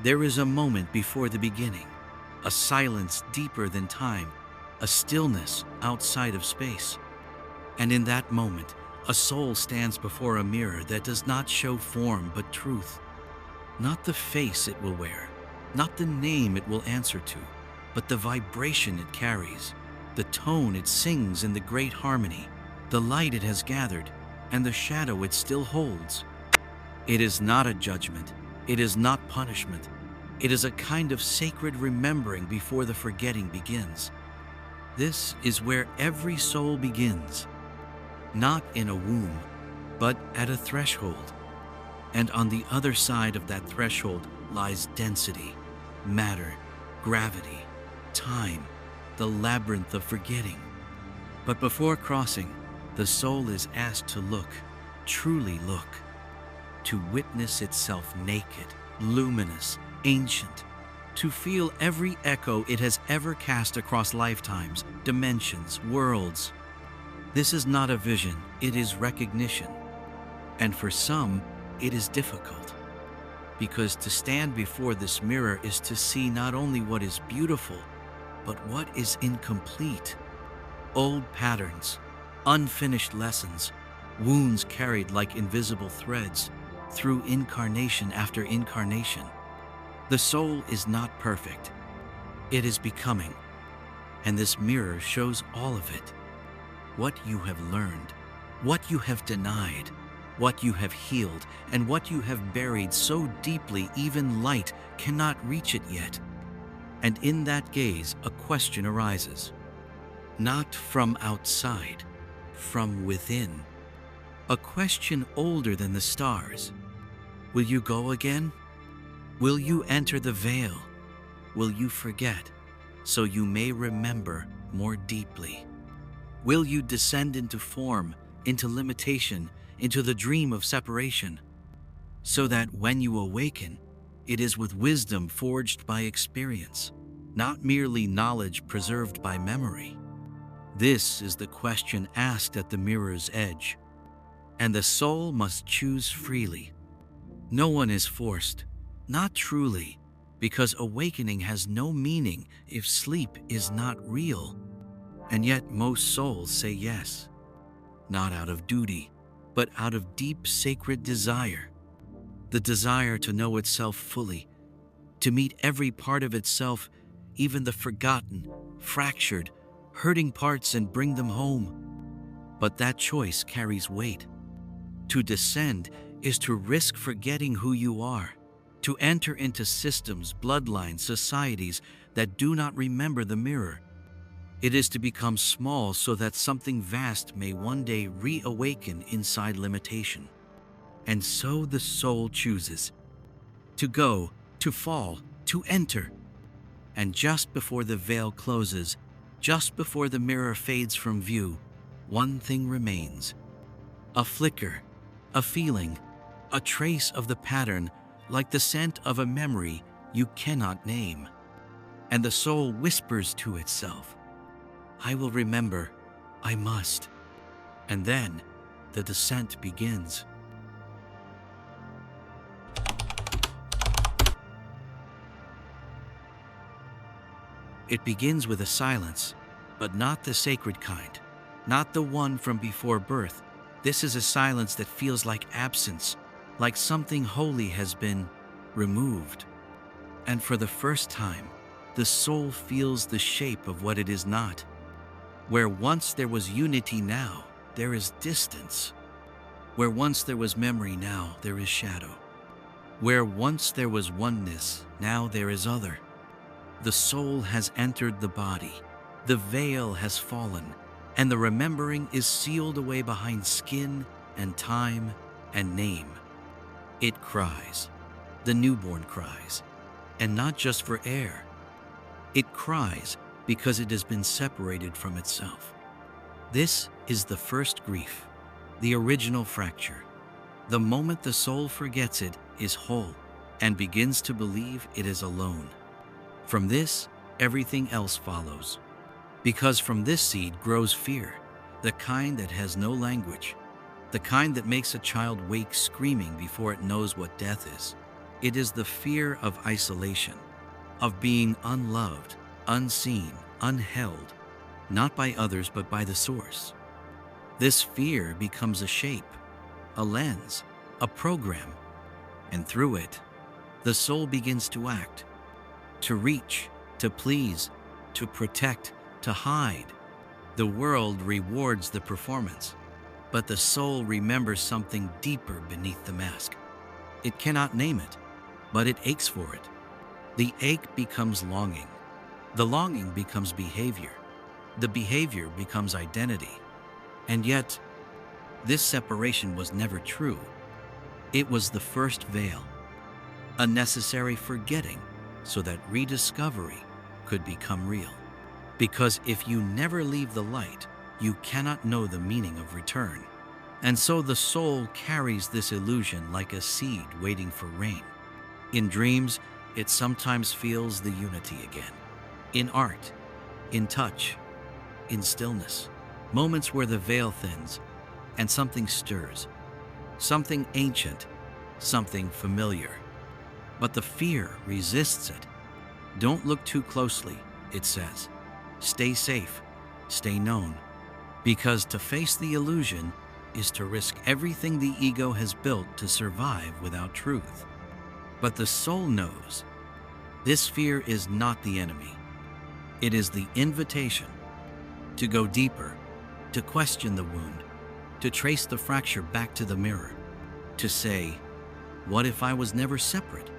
There is a moment before the beginning, a silence deeper than time, a stillness outside of space. And in that moment, a soul stands before a mirror that does not show form but truth. Not the face it will wear, not the name it will answer to, but the vibration it carries, the tone it sings in the great harmony, the light it has gathered, and the shadow it still holds. It is not a judgment, it is not punishment. It is a kind of sacred remembering before the forgetting begins. This is where every soul begins, not in a womb, but at a threshold. And on the other side of that threshold lies density, matter, gravity, time, the labyrinth of forgetting. But before crossing, the soul is asked to look, truly look, to witness itself naked, luminous, ancient, to feel every echo it has ever cast across lifetimes, dimensions, worlds. This is not a vision, it is recognition. And for some, it is difficult, because to stand before this mirror is to see not only what is beautiful, but what is incomplete. Old patterns, unfinished lessons, wounds carried like invisible threads through incarnation after incarnation. The soul is not perfect. It is becoming, and this mirror shows all of it. What you have learned, what you have denied, what you have healed, and what you have buried so deeply even light cannot reach it yet. And in that gaze, a question arises. Not from outside, from within. A question older than the stars. Will you go again? Will you enter the veil? Will you forget, so you may remember more deeply? Will you descend into form, into limitation, into the dream of separation, so that when you awaken, it is with wisdom forged by experience, not merely knowledge preserved by memory? This is the question asked at the mirror's edge, and the soul must choose freely. No one is forced, not truly, because awakening has no meaning if sleep is not real. And yet most souls say yes, not out of duty, but out of deep sacred desire. The desire to know itself fully, to meet every part of itself, even the forgotten, fractured, hurting parts, and bring them home. But that choice carries weight. To descend is to risk forgetting who you are, to enter into systems, bloodlines, societies that do not remember the mirror. It is to become small so that something vast may one day reawaken inside limitation. And so the soul chooses to go, to fall, to enter. And just before the veil closes, just before the mirror fades from view, one thing remains. A flicker, a feeling, a trace of the pattern, like the scent of a memory you cannot name. And the soul whispers to itself, I will remember, I must. And then the descent begins. It begins with a silence, but not the sacred kind, not the one from before birth. This is a silence that feels like absence, like something holy has been removed. And for the first time, the soul feels the shape of what it is not. Where once there was unity, now there is distance. Where once there was memory, now there is shadow. Where once there was oneness, now there is other. The soul has entered the body, the veil has fallen, and the remembering is sealed away behind skin and time and name. It cries, the newborn cries, and not just for air. It cries because it has been separated from itself. This is the first grief, the original fracture. The moment the soul forgets it is whole and begins to believe it is alone. From this, everything else follows. Because from this seed grows fear, the kind that has no language, the kind that makes a child wake screaming before it knows what death is. It is the fear of isolation, of being unloved, unseen, unheld, not by others but by the source. This fear becomes a shape, a lens, a program, and through it, the soul begins to act, to reach, to please, to protect, to hide. The world rewards the performance, but the soul remembers something deeper beneath the mask. It cannot name it, but it aches for it. The ache becomes longing. The longing becomes behavior. The behavior becomes identity. And yet, this separation was never true. It was the first veil, a necessary forgetting so that rediscovery could become real. Because if you never leave the light, you cannot know the meaning of return. And so the soul carries this illusion like a seed waiting for rain. In dreams, it sometimes feels the unity again. In art, in touch, in stillness. Moments where the veil thins and something stirs. Something ancient, something familiar. But the fear resists it. Don't look too closely, it says. Stay safe, stay known. Because to face the illusion is to risk everything the ego has built to survive without truth. But the soul knows this fear is not the enemy. It is the invitation to go deeper, to question the wound, to trace the fracture back to the mirror, to say, what if I was never separate?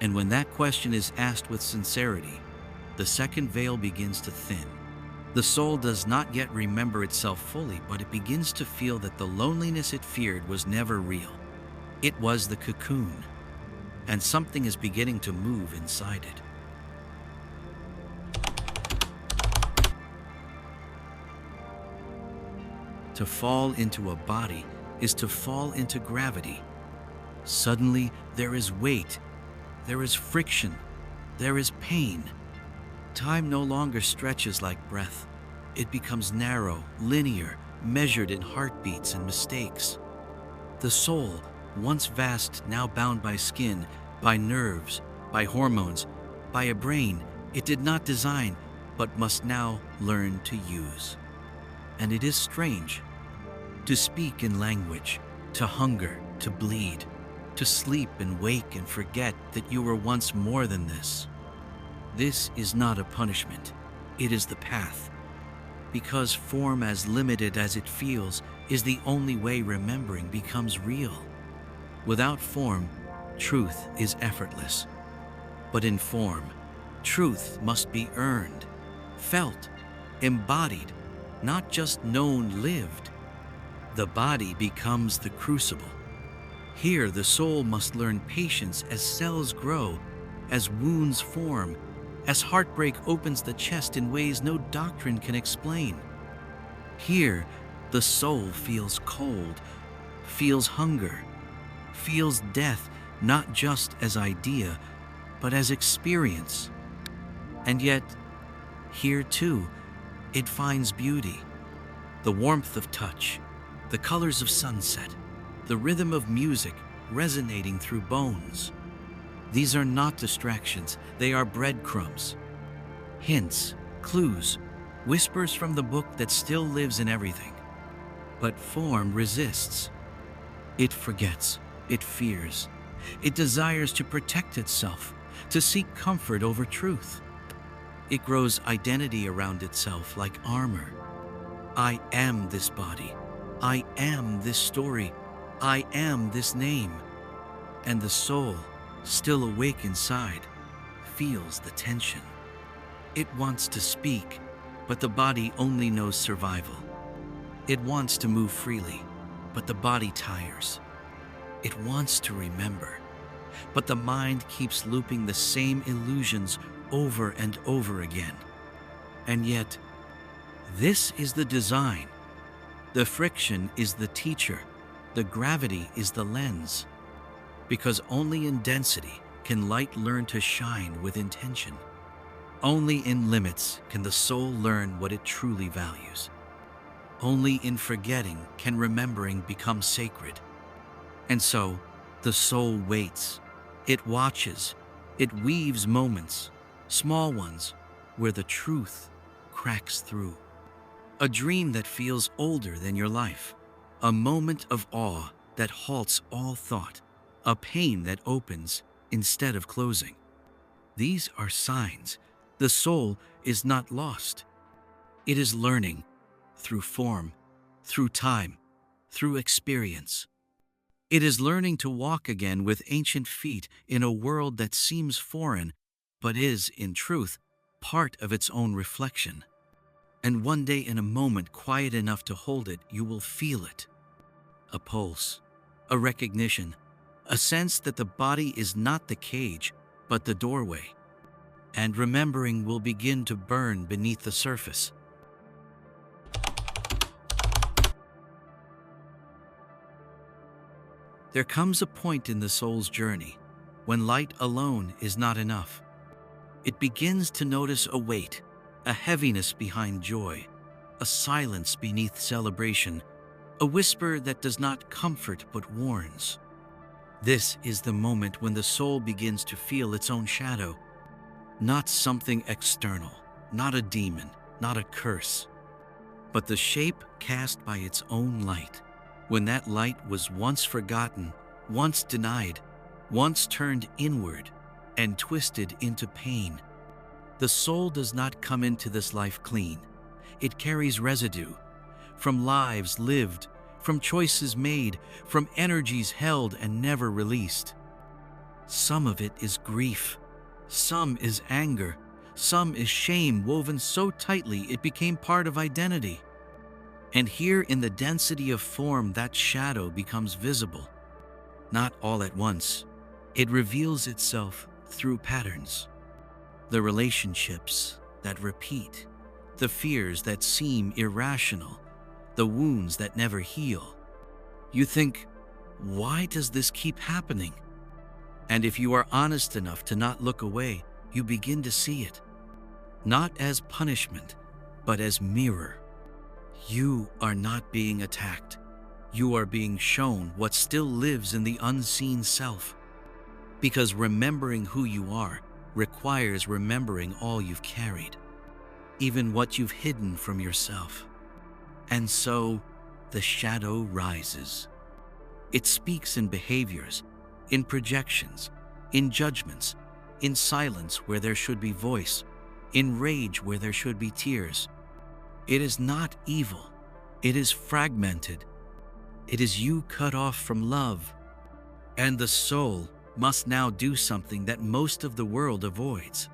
And when that question is asked with sincerity, the second veil begins to thin. The soul does not yet remember itself fully, but it begins to feel that the loneliness it feared was never real. It was the cocoon, and something is beginning to move inside it. To fall into a body is to fall into gravity. Suddenly, there is weight, there is friction, there is pain. Time no longer stretches like breath. It becomes narrow, linear, measured in heartbeats and mistakes. The soul, once vast, now bound by skin, by nerves, by hormones, by a brain it did not design, but must now learn to use. And it is strange to speak in language, to hunger, to bleed, to sleep and wake and forget that you were once more than this. This is not a punishment, it is the path. Because form, as limited as it feels, is the only way remembering becomes real. Without form, truth is effortless. But in form, truth must be earned, felt, embodied, not just known, lived. The body becomes the crucible. Here the soul must learn patience as cells grow, as wounds form, as heartbreak opens the chest in ways no doctrine can explain. Here the soul feels cold, feels hunger, feels death, not just as idea, but as experience. And yet, here too, it finds beauty, the warmth of touch, the colors of sunset, the rhythm of music resonating through bones. These are not distractions, they are breadcrumbs, hints, clues, whispers from the book that still lives in everything. But form resists. It forgets, it fears, it desires to protect itself, to seek comfort over truth. It grows identity around itself like armor. I am this body. I am this story. I am this name. And the soul, still awake inside, feels the tension. It wants to speak, but the body only knows survival. It wants to move freely, but the body tires. It wants to remember, but the mind keeps looping the same illusions over and over again. And yet, this is the design. The friction is the teacher. The gravity is the lens. Because only in density can light learn to shine with intention. Only in limits can the soul learn what it truly values. Only in forgetting can remembering become sacred. And so, the soul waits. It watches, it weaves moments, small ones, where the truth cracks through. A dream that feels older than your life, a moment of awe that halts all thought, a pain that opens instead of closing. These are signs the soul is not lost. It is learning through form, through time, through experience. It is learning to walk again with ancient feet in a world that seems foreign, but is, in truth, part of its own reflection. And one day, in a moment quiet enough to hold it, you will feel it. A pulse, a recognition, a sense that the body is not the cage, but the doorway. And remembering will begin to burn beneath the surface. There comes a point in the soul's journey when light alone is not enough. It begins to notice a weight, a heaviness behind joy, a silence beneath celebration, a whisper that does not comfort but warns. This is the moment when the soul begins to feel its own shadow, not something external, not a demon, not a curse, but the shape cast by its own light. When that light was once forgotten, once denied, once turned inward and twisted into pain. The soul does not come into this life clean. It carries residue from lives lived, from choices made, from energies held and never released. Some of it is grief, some is anger, some is shame woven so tightly it became part of identity. And here in the density of form, that shadow becomes visible. Not all at once. It reveals itself through patterns. The relationships that repeat, the fears that seem irrational, the wounds that never heal. You think, why does this keep happening? And if you are honest enough to not look away, you begin to see it. Not as punishment, but as mirror. You are not being attacked. You are being shown what still lives in the unseen self. Because remembering who you are requires remembering all you've carried, even what you've hidden from yourself. And so, the shadow rises. It speaks in behaviors, in projections, in judgments, in silence where there should be voice, in rage where there should be tears. It is not evil. It is fragmented. It is you cut off from love. And the soul must now do something that most of the world avoids.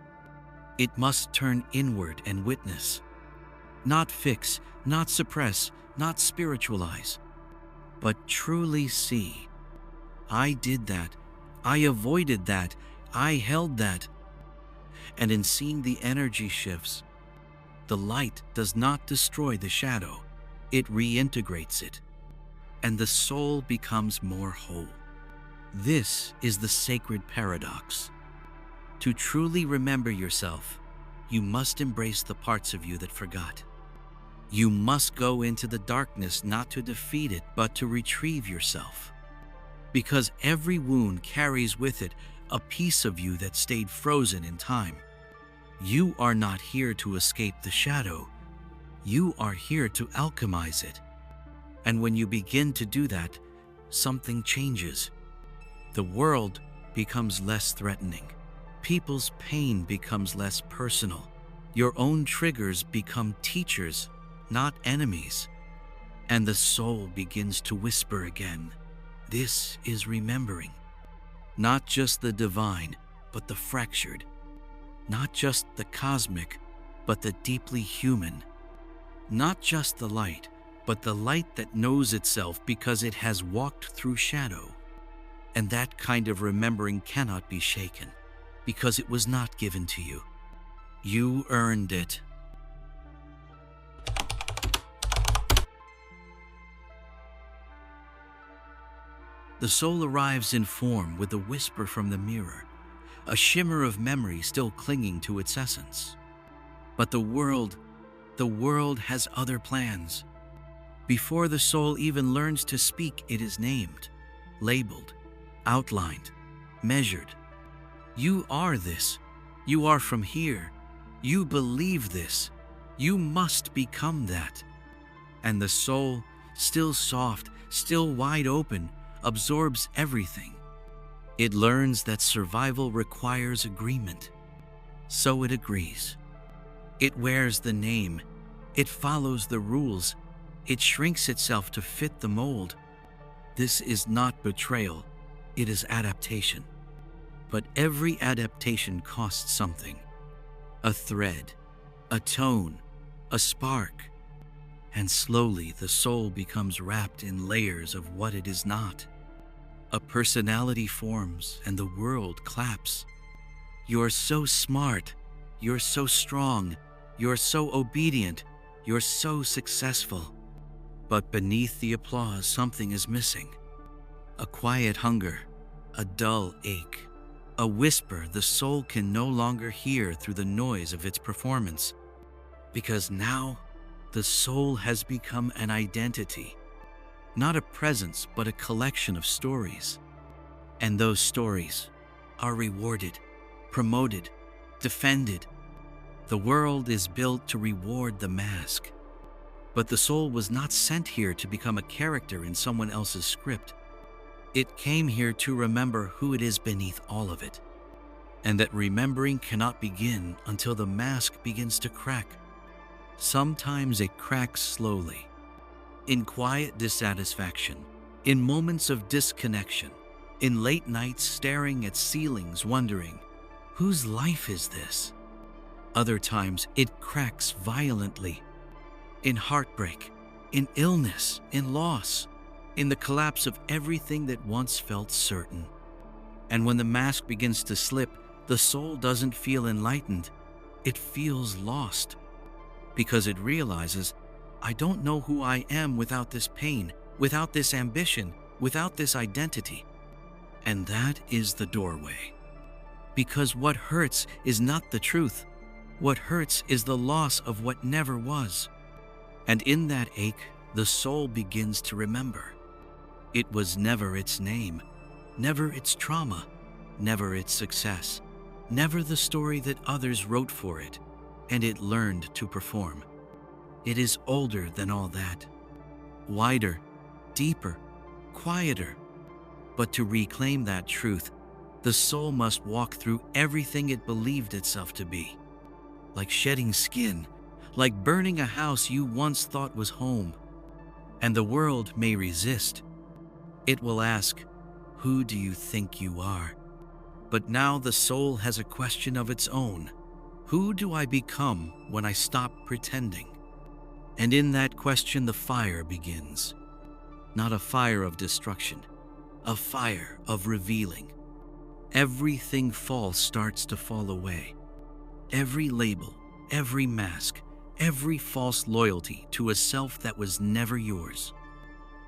It must turn inward and witness. Not fix, not suppress, not spiritualize, but truly see. I did that. I avoided that. I held that. And in seeing the energy shifts, the light does not destroy the shadow, it reintegrates it, and the soul becomes more whole. This is the sacred paradox. To truly remember yourself, you must embrace the parts of you that forgot. You must go into the darkness not to defeat it, but to retrieve yourself. Because every wound carries with it a piece of you that stayed frozen in time. You are not here to escape the shadow. You are here to alchemize it. And when you begin to do that, something changes. The world becomes less threatening. People's pain becomes less personal. Your own triggers become teachers, not enemies. And the soul begins to whisper again. This is remembering. Not just the divine, but the fractured. Not just the cosmic, but the deeply human. Not just the light, but the light that knows itself because it has walked through shadow. And that kind of remembering cannot be shaken, because it was not given to you. You earned it. The soul arrives in form with a whisper from the mirror, a shimmer of memory still clinging to its essence. But the world has other plans. Before the soul even learns to speak, it is named, labeled, outlined, measured, You are this. You are from here. You believe this. You must become that. And the soul, still soft, still wide open, absorbs everything. It learns that survival requires agreement. So it agrees. It wears the name. It follows the rules. It shrinks itself to fit the mold. This is not betrayal. It is adaptation. But every adaptation costs something. A thread, a tone, a spark. And slowly the soul becomes wrapped in layers of what it is not. A personality forms and the world claps. You're so smart. You're so strong. You're so obedient. You're so successful. But beneath the applause, something is missing. A quiet hunger, a dull ache, a whisper the soul can no longer hear through the noise of its performance. Because now, the soul has become an identity. Not a presence, but a collection of stories. And those stories are rewarded, promoted, defended. The world is built to reward the mask. But the soul was not sent here to become a character in someone else's script. It came here to remember who it is beneath all of it. And that remembering cannot begin until the mask begins to crack. Sometimes it cracks slowly, in quiet dissatisfaction, in moments of disconnection, in late nights staring at ceilings wondering, whose life is this? Other times it cracks violently, in heartbreak, in illness, in loss, in the collapse of everything that once felt certain. And when the mask begins to slip, the soul doesn't feel enlightened, it feels lost. Because it realizes, I don't know who I am without this pain, without this ambition, without this identity. And that is the doorway. Because what hurts is not the truth. What hurts is the loss of what never was. And in that ache, the soul begins to remember. It was never its name, never its trauma, never its success, never the story that others wrote for it, and it learned to perform. It is older than all that, wider, deeper, quieter. But to reclaim that truth, the soul must walk through everything it believed itself to be. Like shedding skin, like burning a house you once thought was home. And the world may resist. It will ask, who do you think you are? But now the soul has a question of its own. Who do I become when I stop pretending? And in that question the fire begins. Not a fire of destruction, a fire of revealing. Everything false starts to fall away. Every label, every mask, every false loyalty to a self that was never yours.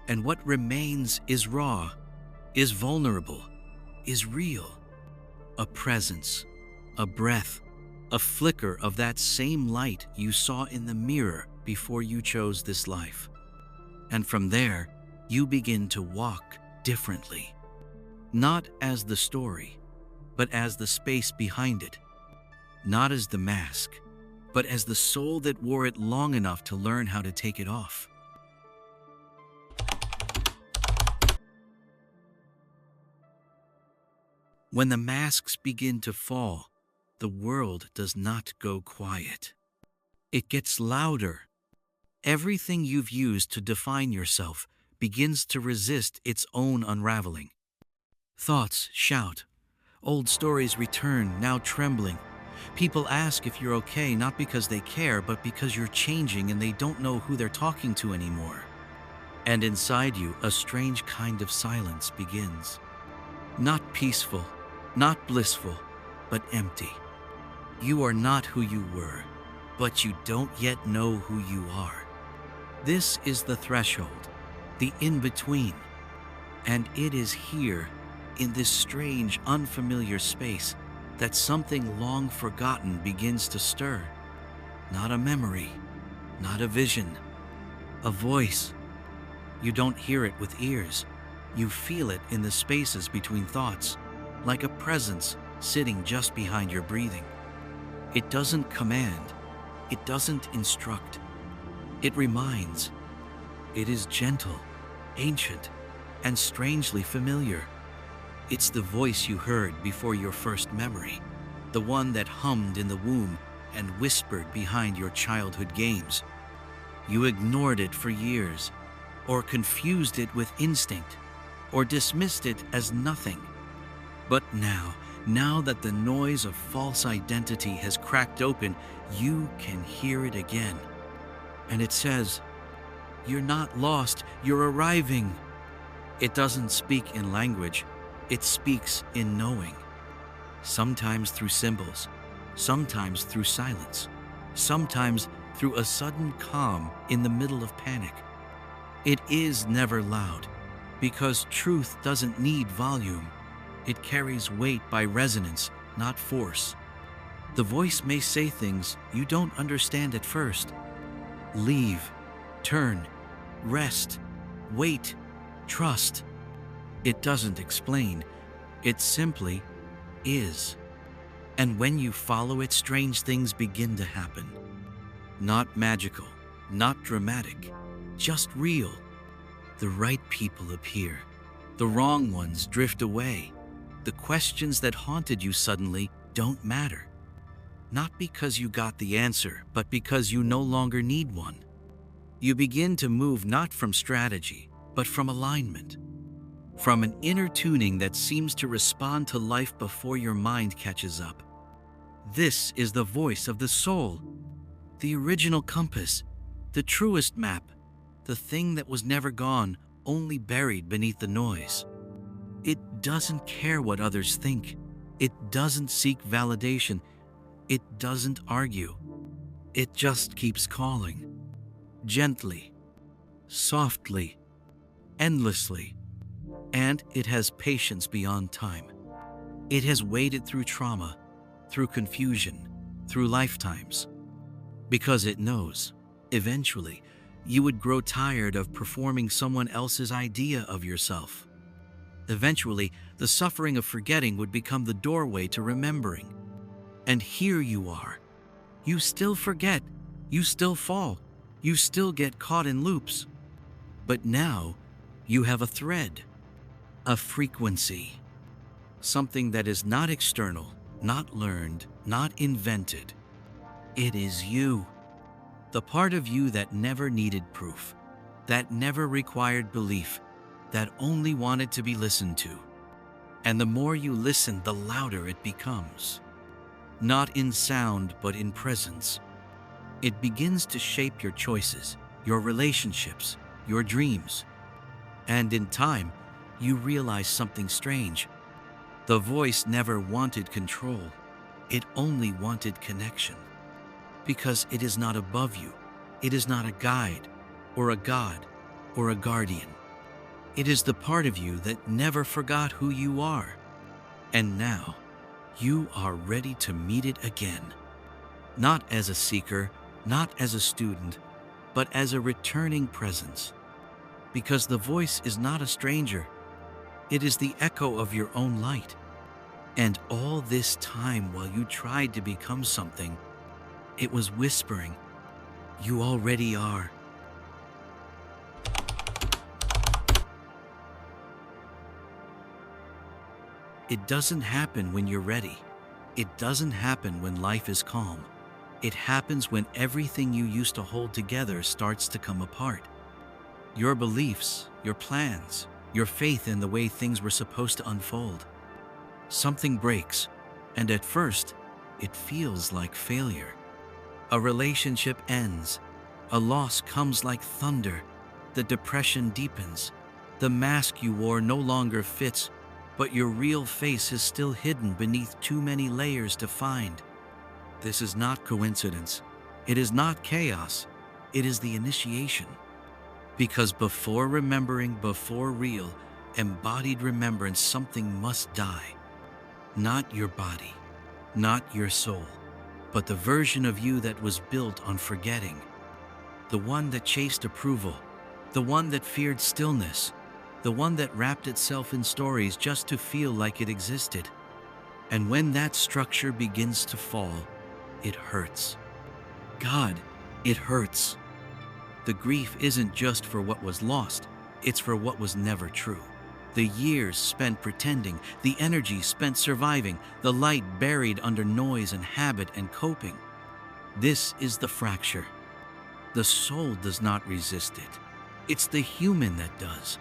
And what remains is raw, is vulnerable, is real. A presence, a breath, a flicker of that same light you saw in the mirror before you chose this life. And from there, you begin to walk differently. Not as the story, but as the space behind it. Not as the mask, but as the soul that wore it long enough to learn how to take it off. When the masks begin to fall, the world does not go quiet. It gets louder. Everything you've used to define yourself begins to resist its own unraveling. Thoughts shout. Old stories return, now trembling. People ask if you're okay, not because they care, but because you're changing and they don't know who they're talking to anymore. And inside you, a strange kind of silence begins. Not peaceful, not blissful, but empty. You are not who you were, but you don't yet know who you are. This is the threshold, the in-between. And it is here, in this strange, unfamiliar space, that something long forgotten begins to stir. Not a memory, not a vision, a voice. You don't hear it with ears. You feel it in the spaces between thoughts, like a presence, sitting just behind your breathing. It doesn't command, it doesn't instruct, it reminds. It is gentle, ancient, and strangely familiar. It's the voice you heard before your first memory, the one that hummed in the womb and whispered behind your childhood games. You ignored it for years, or confused it with instinct, or dismissed it as nothing. But now that the noise of false identity has cracked open, you can hear it again. And it says, "You're not lost, you're arriving." It doesn't speak in language, it speaks in knowing. Sometimes through symbols, sometimes through silence, sometimes through a sudden calm in the middle of panic. It is never loud, because truth doesn't need volume. It carries weight by resonance, not force. The voice may say things you don't understand at first. Leave, turn, rest, wait, trust. It doesn't explain, it simply is. And when you follow it, strange things begin to happen. Not magical, not dramatic, just real. The right people appear, the wrong ones drift away. The questions that haunted you suddenly don't matter. Not because you got the answer, but because you no longer need one. You begin to move not from strategy, but from alignment. From an inner tuning that seems to respond to life before your mind catches up. This is the voice of the soul, the original compass, the truest map, the thing that was never gone, only buried beneath the noise. It doesn't care what others think. It doesn't seek validation. It doesn't argue. It just keeps calling. Gently, softly, endlessly. And it has patience beyond time. It has waited through trauma, through confusion, through lifetimes. Because it knows, eventually, you would grow tired of performing someone else's idea of yourself. Eventually, the suffering of forgetting would become the doorway to remembering. And here you are. You still forget. You still fall. You still get caught in loops. But now, you have a thread, a frequency. Something that is not external, not learned, not invented. It is you. The part of you that never needed proof, that never required belief, that only wanted to be listened to. And the more you listen, the louder it becomes. Not in sound, but in presence. It begins to shape your choices, your relationships, your dreams. And in time, you realize something strange. The voice never wanted control. It only wanted connection. Because it is not above you. It is not a guide, or a god, or a guardian. It is the part of you that never forgot who you are. And now, you are ready to meet it again. Not as a seeker, not as a student, but as a returning presence. Because the voice is not a stranger. It is the echo of your own light. And all this time while you tried to become something, it was whispering, "You already are." It doesn't happen when you're ready. It doesn't happen when life is calm. It happens when everything you used to hold together starts to come apart. Your beliefs, your plans, your faith in the way things were supposed to unfold. Something breaks, and at first, it feels like failure. A relationship ends. A loss comes like thunder. The depression deepens. The mask you wore no longer fits, but your real face is still hidden beneath too many layers to find. This is not coincidence. It is not chaos. It is the initiation. Because before remembering, before real, embodied remembrance, something must die. Not your body, not your soul, but the version of you that was built on forgetting. The one that chased approval, the one that feared stillness, the one that wrapped itself in stories just to feel like it existed. And when that structure begins to fall, it hurts. God, it hurts. The grief isn't just for what was lost, it's for what was never true. The years spent pretending, the energy spent surviving, the light buried under noise and habit and coping. This is the fracture. The soul does not resist it. It's the human that does.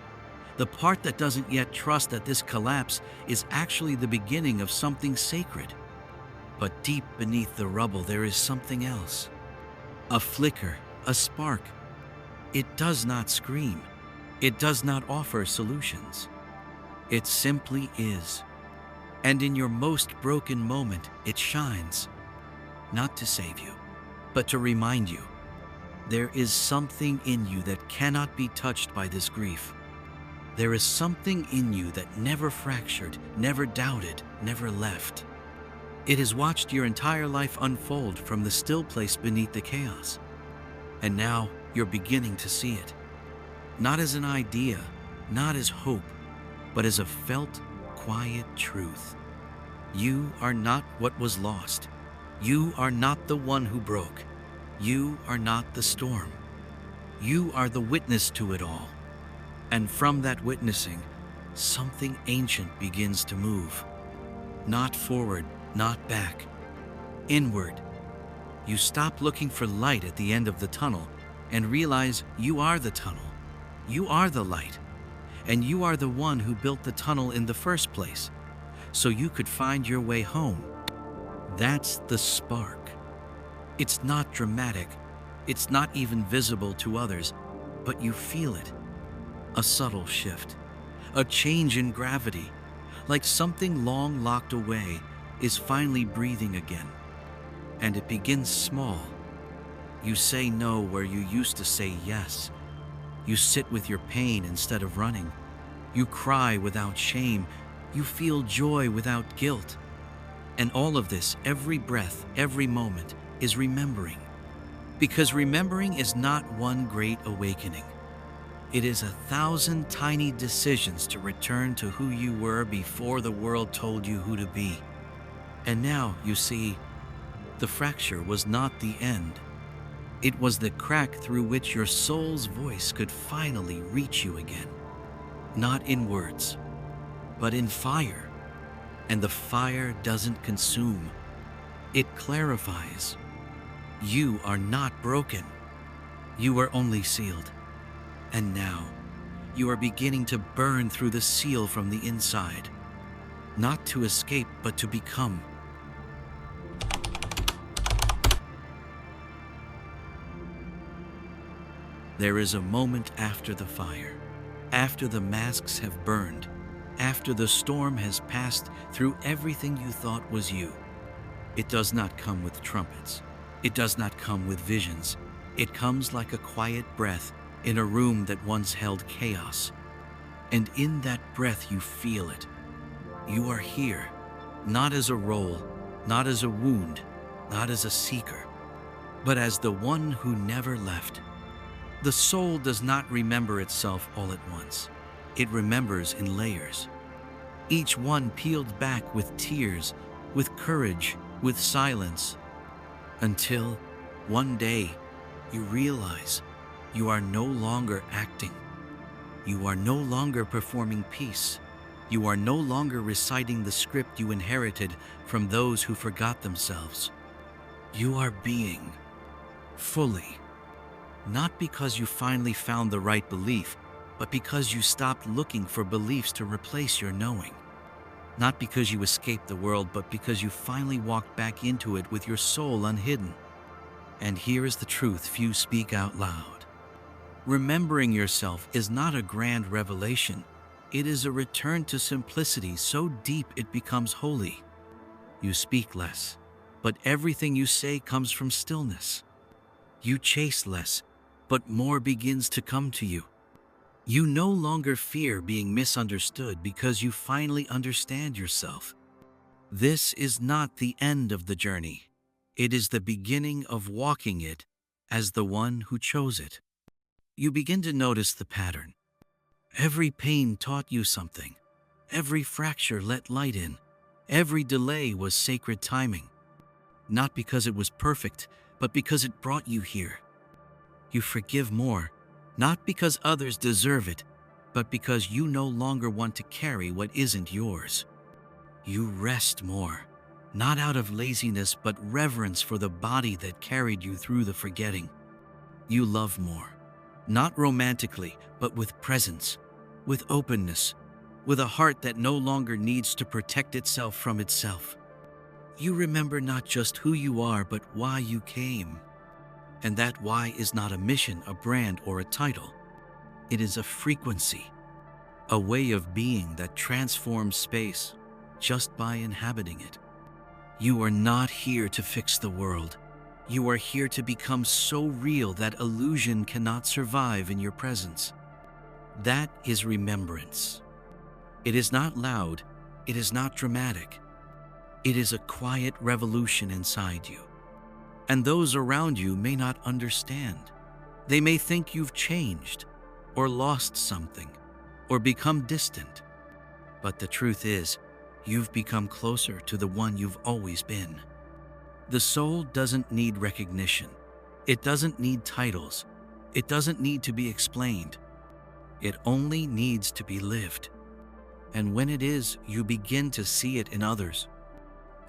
The part that doesn't yet trust that this collapse is actually the beginning of something sacred. But deep beneath the rubble, there is something else. A flicker, a spark. It does not scream. It does not offer solutions. It simply is. And in your most broken moment, it shines. Not to save you, but to remind you. There is something in you that cannot be touched by this grief. There is something in you that never fractured, never doubted, never left. It has watched your entire life unfold from the still place beneath the chaos. And now you're beginning to see it. Not as an idea, not as hope, but as a felt, quiet truth. You are not what was lost. You are not the one who broke. You are not the storm. You are the witness to it all. And from that witnessing, something ancient begins to move. Not forward, not back. Inward. You stop looking for light at the end of the tunnel and realize you are the tunnel. You are the light. And you are the one who built the tunnel in the first place, so you could find your way home. That's the spark. It's not dramatic. It's not even visible to others, but you feel it. A subtle shift, a change in gravity, like something long locked away is finally breathing again. And it begins small. You say no where you used to say yes. You sit with your pain instead of running. You cry without shame. You feel joy without guilt. And all of this, every breath, every moment, is remembering. Because remembering is not one great awakening. It is 1,000 tiny decisions to return to who you were before the world told you who to be. And now, you see, the fracture was not the end. It was the crack through which your soul's voice could finally reach you again. Not in words, but in fire. And the fire doesn't consume. It clarifies. You are not broken. You are only sealed. And now, you are beginning to burn through the seal from the inside. Not to escape, but to become. There is a moment after the fire, after the masks have burned, after the storm has passed through everything you thought was you. It does not come with trumpets. It does not come with visions. It comes like a quiet breath in a room that once held chaos. And in that breath you feel it. You are here, not as a role, not as a wound, not as a seeker, but as the one who never left. The soul does not remember itself all at once. It remembers in layers. Each one peeled back with tears, with courage, with silence, until one day you realize you are no longer acting. You are no longer performing peace. You are no longer reciting the script you inherited from those who forgot themselves. You are being fully. Not because you finally found the right belief, but because you stopped looking for beliefs to replace your knowing. Not because you escaped the world, but because you finally walked back into it with your soul unhidden. And here is the truth few speak out loud. Remembering yourself is not a grand revelation. It is a return to simplicity so deep it becomes holy. You speak less, but everything you say comes from stillness. You chase less, but more begins to come to you. You no longer fear being misunderstood because you finally understand yourself. This is not the end of the journey. It is the beginning of walking it as the one who chose it. You begin to notice the pattern. Every pain taught you something. Every fracture let light in. Every delay was sacred timing, not because it was perfect, but because it brought you here. You forgive more, not because others deserve it, but because you no longer want to carry what isn't yours. You rest more, not out of laziness but reverence for the body that carried you through the forgetting. You love more, not romantically, but with presence, with openness, with a heart that no longer needs to protect itself from itself. You remember not just who you are, but why you came. And that why is not a mission, a brand, or a title. It is a frequency, a way of being that transforms space just by inhabiting it. You are not here to fix the world. You are here to become so real that illusion cannot survive in your presence. That is remembrance. It is not loud. It is not dramatic. It is a quiet revolution inside you. And those around you may not understand. They may think you've changed, or lost something, or become distant. But the truth is, you've become closer to the one you've always been. The soul doesn't need recognition. It doesn't need titles. It doesn't need to be explained. It only needs to be lived. And when it is, you begin to see it in others.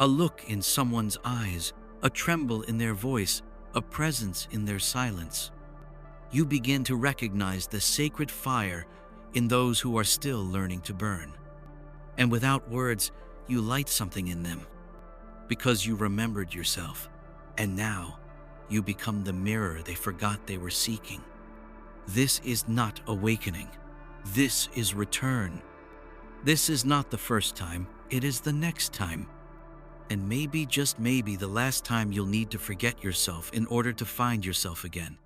A look in someone's eyes, a tremble in their voice, a presence in their silence. You begin to recognize the sacred fire in those who are still learning to burn. And without words, you light something in them, because you remembered yourself, and now you become the mirror they forgot they were seeking. This is not awakening. This is return. This is not the first time, it is the next time. And maybe, just maybe, the last time you'll need to forget yourself in order to find yourself again.